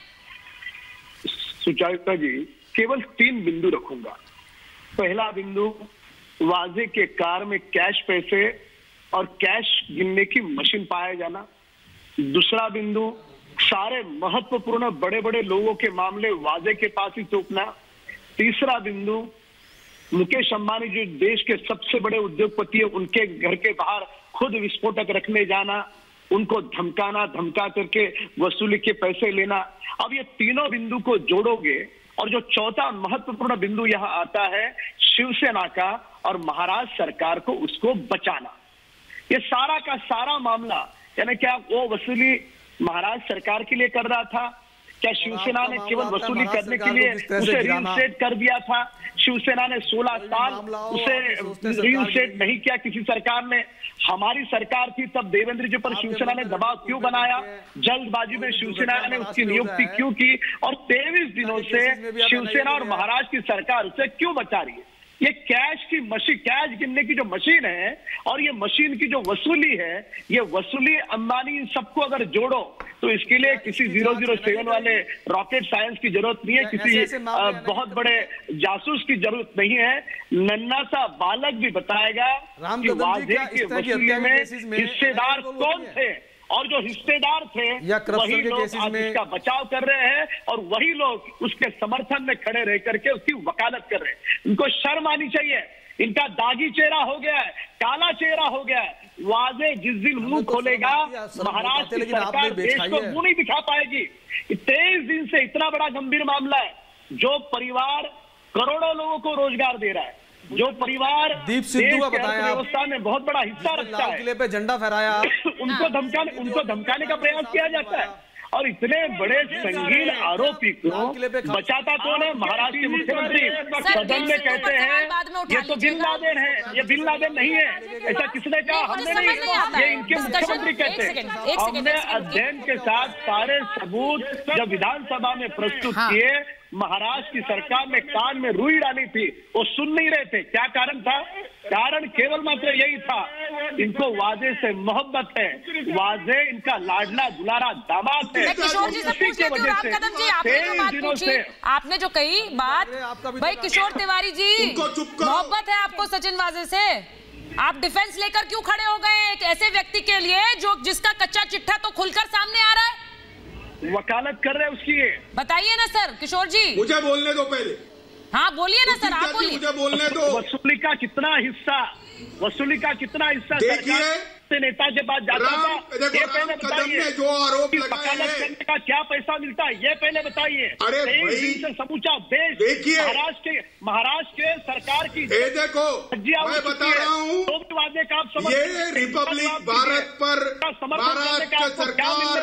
सुचारिता जी, केवल 3 बिंदु रखूंगा। पहला बिंदु, वाजे के कार में कैश पैसे और कैश गिनने की मशीन पाया जाना। दूसरा बिंदु, सारे महत्वपूर्ण बड़े बड़े लोगों के मामले वाजे के पास ही थोपना। तीसरा बिंदु, मुकेश अंबानी जो देश के सबसे बड़े उद्योगपति है, उनके घर के बाहर खुद विस्फोटक रखने जाना, उनको धमका करके वसूली के पैसे लेना। अब ये तीनों बिंदु को जोड़ोगे और जो चौथा महत्वपूर्ण बिंदु यहाँ आता है शिवसेना का और महाराष्ट्र सरकार को उसको बचाना। ये सारा का सारा मामला, यानी क्या वो वसूली महाराष्ट्र सरकार के लिए कर रहा था? क्या शिवसेना ने केवल वसूली करने के लिए उसे रीइंस्टेट कर दिया था? शिवसेना ने 16 साल उसे रीइंस्टेट नहीं किया किसी सरकार ने। हमारी सरकार थी तब देवेंद्र जी पर शिवसेना ने दबाव क्यों बनाया? जल्दबाजी में शिवसेना ने उसकी नियुक्ति क्यों की? और 23 दिनों से शिवसेना और महाराष्ट्र की सरकार उसे क्यों बचा रही है? ये कैश की मशीन, कैश गिनने की जो मशीन है और ये मशीन की जो वसूली है, ये वसूली अंबानी सबको अगर जोड़ो तो इसके लिए किसी 007 वाले रॉकेट साइंस की जरूरत नहीं है, किसी बहुत बड़े जासूस की जरूरत नहीं है। नन्ना सा बालक भी बताएगा कि वाजे की वसूली में हिस्सेदार कौन थे, और जो हिस्सेदार थे वही लोग आज इसका बचाव कर रहे हैं और वही लोग उसके समर्थन में खड़े रह करके उसकी वकालत कर रहे हैं। इनको शर्म आनी चाहिए। इनका दागी चेहरा हो गया है, काला चेहरा हो गया है। वाजे जिस दिन मुंह खोलेगा, महाराष्ट्र की सरकार देश को मुंह नहीं दिखा पाएगी। 23 दिन से इतना बड़ा गंभीर मामला है, जो परिवार करोड़ों लोगों को रोजगार दे रहा है, जो परिवार दीप सिद्धू का बताया व्यवस्था में बहुत बड़ा हिस्सा रखता है, किले पे झंडा फहराया, उनको धमकाने का प्रयास किया जाता है। और इतने बड़े संगीन आरोपी को बचाता कौन है? महाराष्ट्र के मुख्यमंत्री सदन में कहते हैं ये तो बिन लादेन है, ये बिन लादेन नहीं है। ऐसा किसने कहा? हमने नहीं, ये इनके मुख्यमंत्री कहते हैं। हमने अध्ययन के साथ सारे सबूत जब विधानसभा में प्रस्तुत किए, महाराष्ट्र की सरकार ने कान में रुई डाली थी, वो सुन नहीं रहे थे। क्या कारण था? कारण केवल मात्र यही था, इनको वाजे से मोहब्बत है, वाजे इनका लाडला दुलारा दामाद है। किशोर जी से पूछ लेती हूँ, राम कदम जी आपने जो बात पूछी, आपने जो कही बात, भाई किशोर तिवारी जी, मोहब्बत है आपको सचिन वाजे से, आप डिफेंस लेकर क्यों खड़े हो गए एक ऐसे व्यक्ति के लिए जो जिसका कच्चा चिट्ठा तो खुलकर सामने आ रहा है? वकालत कर रहे हैं उसकी। बताइए ना सर किशोर जी। मुझे बोलने दो पहले। हाँ बोलिए ना सर, आप बोलिए। मुझे बोलने दो। वसूली का कितना हिस्सा सरकार से नेता के पास जाता था, ये पहले बताइए। जो आरोप लगाए हैं, करने का क्या पैसा मिलता है ये पहले बताइए। अरे भाई, से समूचा देश देखिए महाराष्ट्र के सरकार की देखो, मैं बता रहा हूँ, ये रिपब्लिक भारत पर महाराष्ट्र सरकार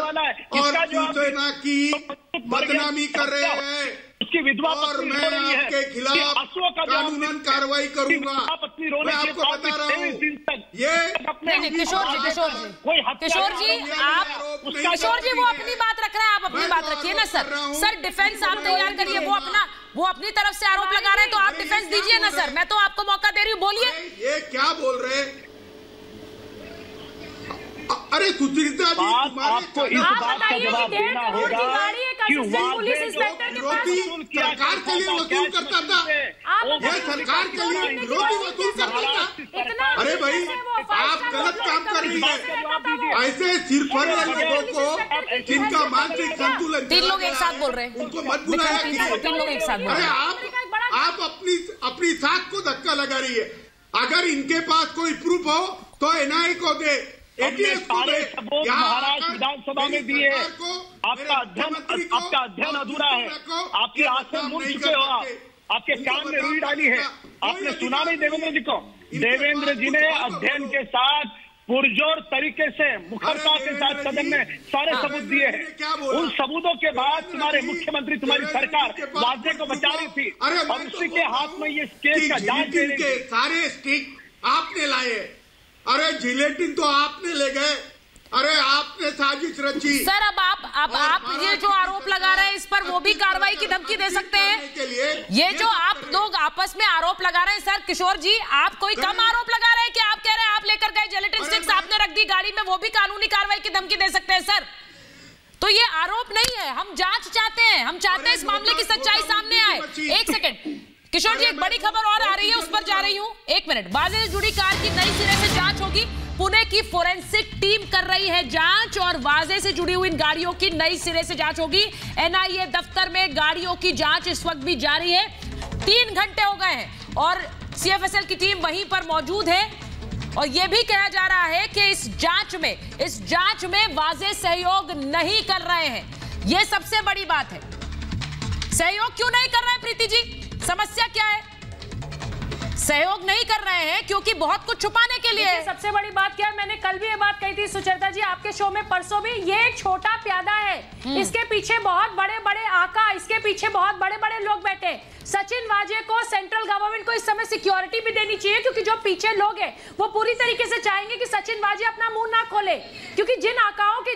और शिवसेना की बदनामी कर रहे हैं उसकी विधवा और मैं आपके खिलाफ कानूनन कार्रवाई करूंगा। मैं आपको बता रहा हूँ, ये किशोर जी वो अपनी बात रख रहे हैं, आप अपनी बात रखिए ना सर। सर डिफेंस आप तैयार करिए, वो अपनी तरफ से आरोप लगा रहे हैं तो आप डिफेंस दीजिए ना सर, मैं तो आपको मौका दे रही हूँ, बोलिए। ये क्या बोल रहे हैं? अरे सुचरिता जी, आपको इस बात का जवाब देना होगा कि सरकार के लिए वसूल करता था, ये सरकार के लिए विरोधी वसूल करता था। अरे भाई, आप गलत काम कर रही है। ऐसे सिरफर लोगों को जिनका मानसिक संतुलन, 3 लोग एक साथ बोल रहे हैं, उनको मत बुलाया कीजिए। 3 लोग एक साथ बोल रहे हैं। आप अपनी साख को धक्का लगा रही है। अगर इनके पास कोई प्रूफ हो तो एनआईए को दे, महाराष्ट्र विधानसभा में दिए। आपका अध्ययन अधूरा है, आपकी आंखें मुड़ चुके हो, आपके कान में रुई डाली है, आपने सुना नहीं देवेंद्र जी को। देवेंद्र जी ने अध्ययन के साथ पुरजोर तरीके से मुखरता के साथ सदन में सारे सबूत दिए हैं। उन सबूतों के बाद तुम्हारे मुख्यमंत्री, तुम्हारी सरकार वाजे को बचा रही थी और उसी के हाथ में ये केस का जांच दे रही थी। सारे स्टिक आपने लाए, अरे जिलेटिन तो आपने ले गए, अरे आपने साजिश रची। सर अब आप ये जो आरोप लगा रहे हैं इस पर वो भी कार्रवाई की धमकी दे सकते हैं। ये जो आप लोग आपस में आरोप लगा रहे हैं, सर किशोर जी आप कोई कम आरोप लगा रहे हैं कि आप कह रहे हैं आप लेकर गए जिलेटिन स्टिक्स, आपने रख दी गाड़ी में, वो भी कानूनी कार्रवाई की धमकी दे सकते हैं सर? तो ये आरोप नहीं है, हम जांच चाहते हैं, हम चाहते हैं इस मामले की सच्चाई सामने आए। एक सेकंड किशोर जी, एक बड़ी खबर और आ रही है, उस पर जा रही हूं, एक मिनट। वाजे से जुड़ी कार की नई सिरे से जांच होगी, पुणे की फोरेंसिक टीम कर रही है जांच और वाजे से जुड़ी हुई इन गाड़ियों की नई सिरे से जांच होगी। एनआईए दफ्तर में गाड़ियों की जांच इस वक्त भी जारी है। 3 घंटे हो गए हैं और सीएफएसएल की टीम वहीं पर मौजूद है और यह भी कहा जा रहा है कि इस जांच में वाजे सहयोग नहीं कर रहे हैं। यह सबसे बड़ी बात है। सहयोग क्यों नहीं कर रहे हैं प्रीति जी, समस्या क्या है? सहयोग नहीं कर रहे हैं क्योंकि बहुत कुछ छुपाने के लिए। सबसे बड़ी बात क्या है, मैंने कल भी ये बात कही थी सुचरिता जी आपके शो में, परसों भी, ये एक छोटा प्यादा है, इसके पीछे बहुत बड़े बड़े आका, इसके पीछे बहुत बड़े बड़े लोग बैठे। सचिन वाजे को सेंट्रल गवर्नमेंट को इस समय सिक्योरिटी भी देनी चाहिए क्योंकि जो पीछे लोग हैं वो पूरी तरीके से चाहेंगे कि सचिन वाजे अपना मुंह ना खोले, क्योंकि जिन आकाओं की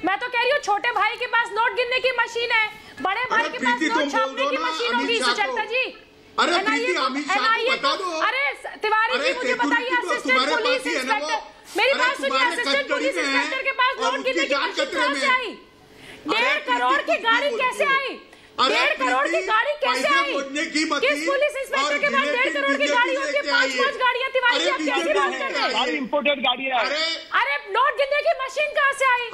मैं तो कह रही हूँ छोटे भाई के पास नोट गिनने की मशीन है, बड़े भाई के पास नोट छापने की मशीन होगी सुचरिता जी। अरे अरे तिवारी जी मुझे बताइए, असिस्टेंट पुलिस इंस्पेक्टर, मेरी बात सुनिए, असिस्टेंट पुलिस इंस्पेक्टर के पास नोट गिनने की मशीन कहां से आई? 1.5 करोड़ की गाड़ी कैसे आई? 1.5 करोड़ की गाड़ी कैसे आई? किस पुलिस इंस्पेक्टर के पास 1.5 करोड़ की गाड़ी होती है? 5 गाड़ियां तिवारी जी, आप कैसी बात कर रहे हैं? इंपोर्टेड गाड़ियां। अरे नोट गिनने की मशीन कहां से आई?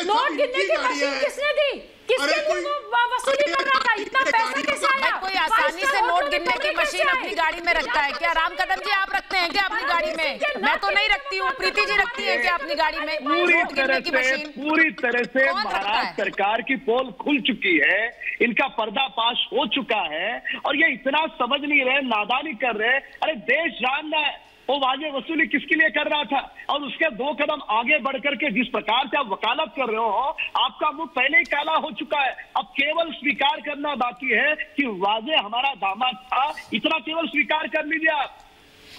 नोट गिनने की मशीन किसने दी? किसके लिए वो वसूली कर रहा था? इतना पैसा कैसे आया? कोई आसानी से नोट गिनने की मशीन अपनी गाड़ी में रखता है क्या? राम कदम जी आप रखते हैं क्या अपनी गाड़ी में? मैं तो नहीं रखती हूँ, प्रीति जी रखती है क्या अपनी गाड़ी में नोट गिनने की मशीन? पूरी तरह से महाराष्ट्र सरकार की पोल खुल चुकी है, इनका पर्दाफाश हो चुका है और ये इतना समझ नहीं रहे, नादानी कर रहे। अरे देश जानना है वो वाजे वसूली किसके लिए कर रहा था और उसके 2 कदम आगे बढ़कर के जिस प्रकार से आप वकालत कर रहे हो, आपका मुंह पहले ही काला हो चुका है। अब केवल स्वीकार करना बाकी है कि वाजे हमारा दामाद था, इतना केवल स्वीकार कर लीजिए आप।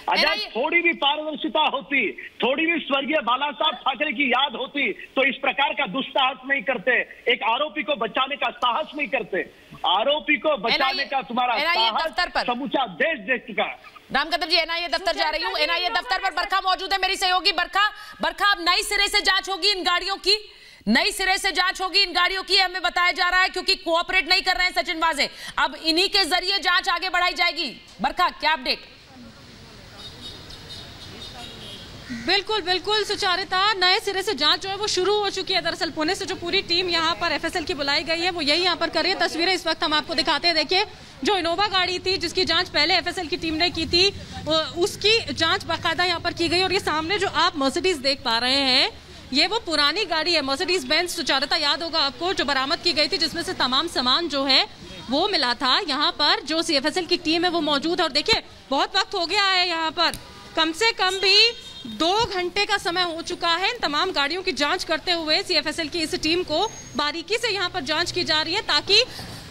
अगर थोड़ी भी पारदर्शिता होती, थोड़ी भी स्वर्गीय बाला साहब ठाकरे की याद होती तो इस प्रकार का दुस्साहस नहीं करते, एक आरोपी को बचाने का साहस नहीं करते। आरोपी को बचाने का तुम्हारा साहस समूचा देश देख चुका है। राम कदम जी, एनआईए दफ्तर जा रही हूँ, एनआईए दफ्तर पर बरखा मौजूद है, मेरी सहयोगी बरखा अब नई सिरे से जांच होगी इन गाड़ियों की, नई सिरे से जांच होगी इन गाड़ियों की, हमें बताया जा रहा है क्योंकि कोऑपरेट नहीं कर रहे हैं सचिन वाजे। अब इन्हीं के जरिए जांच आगे बढ़ाई जाएगी। बरखा क्या अपडेट? बिल्कुल सुचारिता, नए सिरे से जांच जो है वो शुरू हो चुकी है। दरअसल पुणे से जो पूरी टीम यहाँ पर एफएसएल की बुलाई गई है वो यही यहाँ पर कर रही है। तस्वीरें इस वक्त हम आपको दिखाते हैं। देखिए जो इनोवा गाड़ी थी जिसकी जांच पहले एफएसएल की टीम ने की थी, उसकी जांच बाकायदा यहाँ पर की गई और ये सामने जो आप मर्सिडीज देख पा रहे हैं ये वो पुरानी गाड़ी है, मर्सिडीज बेंज। सुचारिता याद होगा आपको, जो बरामद की गई थी जिसमें से तमाम सामान जो है वो मिला था। यहाँ पर जो सीएफएसएल की टीम है वो मौजूद है और देखिए बहुत वक्त हो गया है, यहाँ पर कम से कम भी 2 घंटे का समय हो चुका है। इन तमाम गाड़ियों की जांच करते हुए सीएफएसएल की इस टीम को बारीकी से यहाँ पर जांच की जा रही है ताकि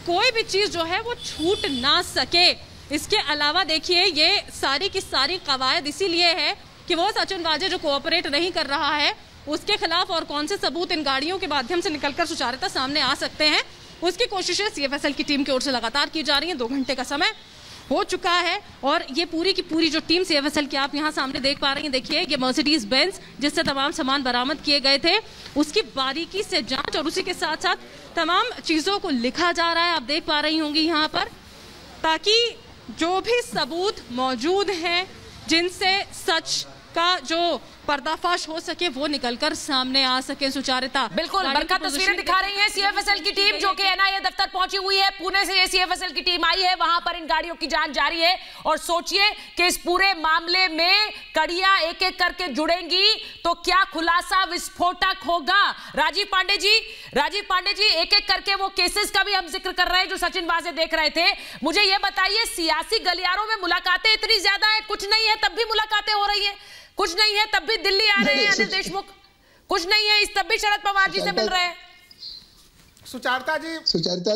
कोई भी चीज जो है वो छूट ना सके। इसके अलावा देखिए ये सारी की सारी कवायद इसीलिए है कि वो सचिन वाजे जो कोऑपरेट नहीं कर रहा है उसके खिलाफ और कौन से सबूत इन गाड़ियों के माध्यम से निकलकर सुचारिता सामने आ सकते हैं, उसकी कोशिशें सीएफएसएल की टीम की ओर से लगातार की जा रही हैं। 2 घंटे का समय हो चुका है और ये पूरी की पूरी जो टीम सीएफएसएल की आप यहाँ सामने देख पा रही हैं, देखिए ये मर्सिडीज बेंज जिससे तमाम सामान बरामद किए गए थे उसकी बारीकी से जांच और उसी के साथ साथ तमाम चीजों को लिखा जा रहा है। आप देख पा रही होंगी यहाँ पर, ताकि जो भी सबूत मौजूद हैं जिनसे सच का जो पर्दाफाश हो सके वो निकलकर सामने आ सके। सुचारिता बिल्कुल बरखा तस्वीरें दिखा रही है सीएफएसएल की टीम जो कि एनआईए दफ्तर पहुंची हुई है। पुणे से ये सीएफएसएल की टीम आई है, वहां पर इन गाड़ियों की जांच जारी है और सोचिए कि इस पूरे मामले में कड़ियां एक एक करके जुड़ेंगी तो क्या खुलासा विस्फोटक होगा। राजीव पांडे जी एक एक करके वो केसेस का भी हम जिक्र कर रहे हैं जो सचिन वाजे देख रहे थे। मुझे ये बताइए सियासी गलियारों में मुलाकातें इतनी ज्यादा है, कुछ नहीं है तब भी मुलाकातें हो रही है, कुछ नहीं है तब भी दिल्ली आ रहे हैं अनिल देशमुख, कुछ नहीं है इस तब भी शरद पवार जी से मिल रहे हैं। सुचारिता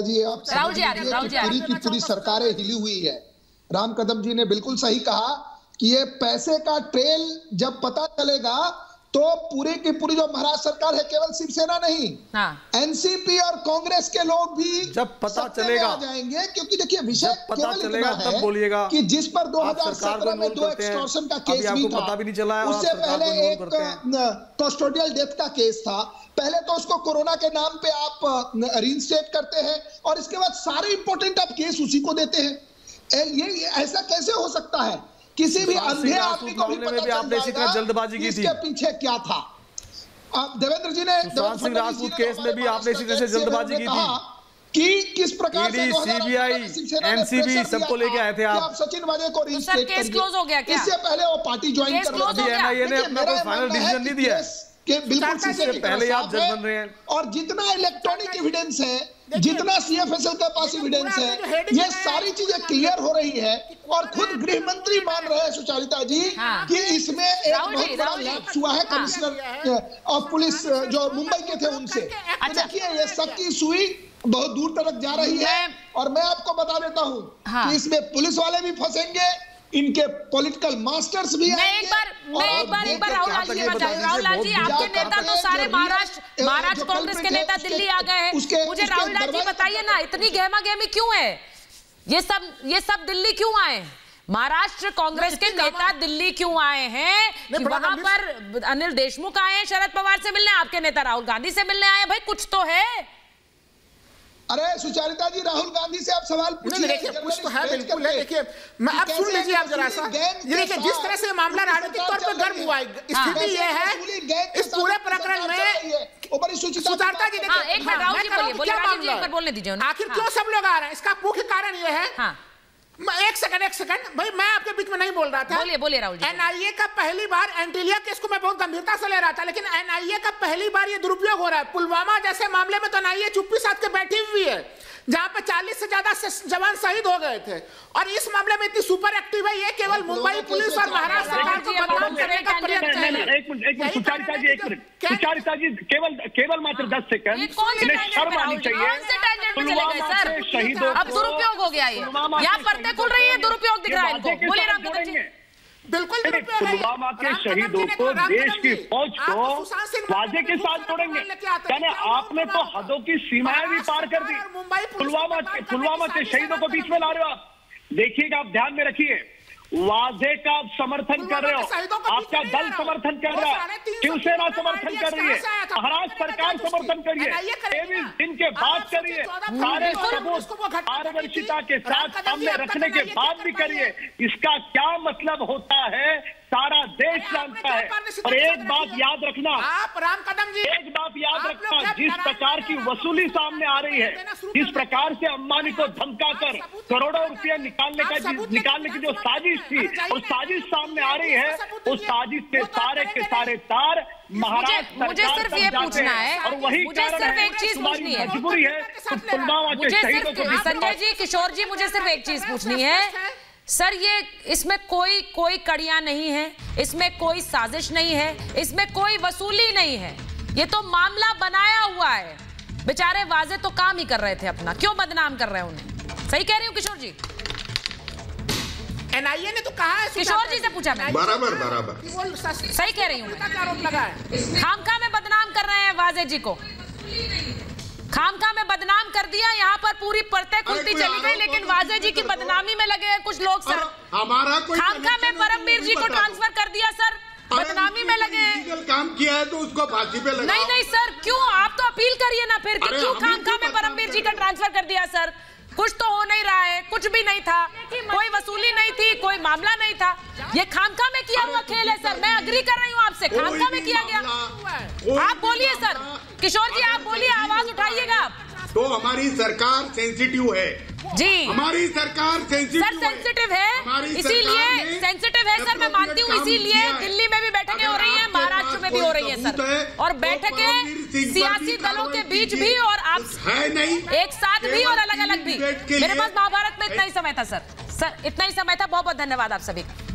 जी आप पूरी सरकारें हिली हुई है। राम कदम जी ने बिल्कुल सही कहा कि ये पैसे का ट्रेल जब पता चलेगा तो पूरी की पूरी जो महाराष्ट्र सरकार है, केवल शिवसेना नहीं, एनसीपी और कांग्रेस के लोग भी जब पता चलेगा जाएंगे, क्योंकि देखिए विषय केवल इतना तब बोलिएगा कि जिस पर 2017 में 2 एक्सटॉर्शन का केस भी था, उससे पहले एक कस्टोडियल डेथ का केस था। पहले तो उसको कोरोना के नाम पे आप रीइंस्टेट करते हैं और इसके बाद सारे इंपॉर्टेंट आप केस उसी को देते हैं। ये ऐसा कैसे हो सकता है? किसी भी अंधे आदमी को भी पता चल जाएगा जल्दबाजी की थी, इसके पीछे क्या था। देवेंद्र जी ने सुशांत सिंह राजपूत केस में भी आपने इसी तरह से जल्दबाजी की थी कि किस प्रकार से सीबीआई एनसीबी सबको लेके आए थे आप सचिन वाजे को रीइंस्टेट कर दिया। इससे पहले वो पार्टी ज्वाइन कर दी, एनआईए ने अपना कोई फाइनल डिसीजन नहीं दिया कि बिल्कुल पहले आप जज बन रहे हैं। और जितना इलेक्ट्रॉनिक एविडेंस है, जितना सीएफएसएल के पास एविडेंस है, ये सारी चीजें क्लियर हो रही है। और खुद गृह मंत्री मान रहे हैं सुचारिता जी कि इसमें एक बहुत बड़ा लैप्स हुआ है कमिश्नर ऑफ पुलिस जो मुंबई के थे उनसे। देखिए ये सब की सुई बहुत दूर तक जा रही है। और मैं आपको बता देता हूँ कि इसमें पुलिस वाले भी फंसेंगे, इनके पॉलिटिकल मास्टर्स भी मैं एक बार राहुल लाल जी राहुल लाल जी आपके नेता तो सारे महाराष्ट्र कांग्रेस के नेता दिल्ली आ गए हैं। मुझे राहुल लाल जी बताइए ना, इतनी गहमा गहमी क्यों है? ये सब दिल्ली क्यों आए? महाराष्ट्र कांग्रेस के नेता दिल्ली क्यों आए हैं? कि वहां पर अनिल देशमुख आए हैं शरद पवार से मिलने, आपके नेता राहुल गांधी से मिलने आए। भाई कुछ तो है। अरे सुचारिता जी, राहुल गांधी से आप सवाल पूछिए। देखिए कुछ तो है, बिल्कुल है। देखिए मैं अब सुन लीजिए आप जरा सा। ये देखिए जिस तरह से मामला राजनीतिक तौर पर गर्म हुआ है, स्थिति ये है इस पूरे प्रकरण में। सुचारिता जी देखिए एक मिनट राहुल जी बोलिए, राजीव जी एक बार बोलने दीजिए। आखिर क्यों सब लोग आ रहे हैं? इसका मुख्य कारण ये है। एक सेकंड भाई, मैं आपके बीच में नहीं बोल रहा था। बोलिए राहुल जी। एनआईए का पहली बार एंटीलिया केस को मैं बहुत गंभीरता से ले रहा था, लेकिन एनआईए का पहली बार ये दुरुपयोग हो रहा है। पुलवामा जैसे मामले में तो एनआईए चुप्पी साध के बैठी हुई है, जहां पे 40 से ज्यादा जवान शहीद हो गए थे। और इस मामले में इतनी सुपर एक्टिव है ये, केवल मुंबई पुलिस और महाराष्ट्र सरकार को बदनाम करने का प्रयत्न है। एक मिनट सुचारिता जी केवल मात्र 10 सेकंड, इन्हें शर्म आनी चाहिए। पुलवामा के शहीदों अब दुरुपयोग हो गया, ये यहाँ परतें खुल रही है, दुरुपयोग दिख रहा है इनको। बोलिए राम कदम जी। बिल्कुल पुलवामा के शहीदों को देश की फौज को वाजे के साथ जोड़ेंगे। यानी आपने तो हदों की सीमाएं भी पार कर दी। पुलवामा के शहीदों को बीच में ला रहे हो आप। देखिएगा, आप ध्यान में रखिए, वाजे का आप समर्थन कर रहे हो, आपका दल समर्थन कर रहा है, शिवसेना समर्थन कर रही है, महाराष्ट्र सरकार समर्थन कर रही है। 23 दिन के बाद करिए, सारे सबूत पारदर्शिता के साथ सामने रखने के बाद भी करिए। इसका क्या मतलब होता है सारा देश जानता है। और एक बात याद रखना, आप राम कदम जी, एक बात याद रखना, जिस प्रकार की वसूली सामने आ रही है, जिस प्रकार से अंबानी को धमकाकर करोड़ों रुपया निकालने की जो साजिश थी, और साजिश सामने आ रही है, उस साजिश के सारे तार महाराष्ट्र मुझे सिर्फ ये पूछना है, और वही मुझे सिर्फ एक चीज पूछनी है, मजबूरी है पुलवामा के शहीदों को। संजय जी, किशोर जी, मुझे सिर्फ एक चीज पूछनी है सर, ये इसमें कोई कड़ियां नहीं है, इसमें कोई साजिश नहीं है, इसमें कोई वसूली नहीं है, ये तो मामला बनाया हुआ है। बेचारे वाजे तो काम ही कर रहे थे अपना, क्यों बदनाम कर रहे हैं उन्हें? सही कह रही हूँ किशोर जी? एनआईए ने तो कहा है, किशोर जी से पूछा मैं। बराबर सही कह रही हूँ। आरोप लगा है, खामखा में बदनाम कर रहे हैं वाजे जी को, खामखा में बदनाम कर दिया। यहाँ पर पूरी परतें खुलती चली गई, लेकिन वाजे जी की बदनामी में लगे हैं कुछ लोग सर। हमारा कोई खामखा में परमवीर जी को ट्रांसफर कर दिया सर, बदनामी में लगे हैं। काम किया है तो उसको फांसी पे लगाओ। नहीं सर, क्यों? आप तो अपील करिए ना फिर कि क्यों खामखा में परमवीर जी का ट्रांसफर कर दिया सर? कुछ तो हो नहीं रहा है, कुछ भी नहीं था, कोई वसूली नहीं थी, कोई मामला नहीं था, ये खामखा में किया हुआ खेल है सर। मैं अग्री कर रही हूँ आपसे, खामखा में किया गया। आप बोलिए सर, किशोर जी आप बोलिए, आवाज उठाइएगा आप। तो हमारी सरकार सेंसिटिव है जी, हमारी सरकार सेंसिटिव है, इसीलिए सेंसिटिव है सर, मैं मानती हूँ, इसीलिए दिल्ली में भी बैठकें हो रही हैं, महाराष्ट्र में भी हो रही हैं सर, और बैठकें सियासी दलों के बीच भी और आप है नहीं, एक साथ भी और अलग अलग भी। मेरे पास महाभारत में इतना ही समय था सर, इतना ही समय था। बहुत बहुत धन्यवाद आप सभी का।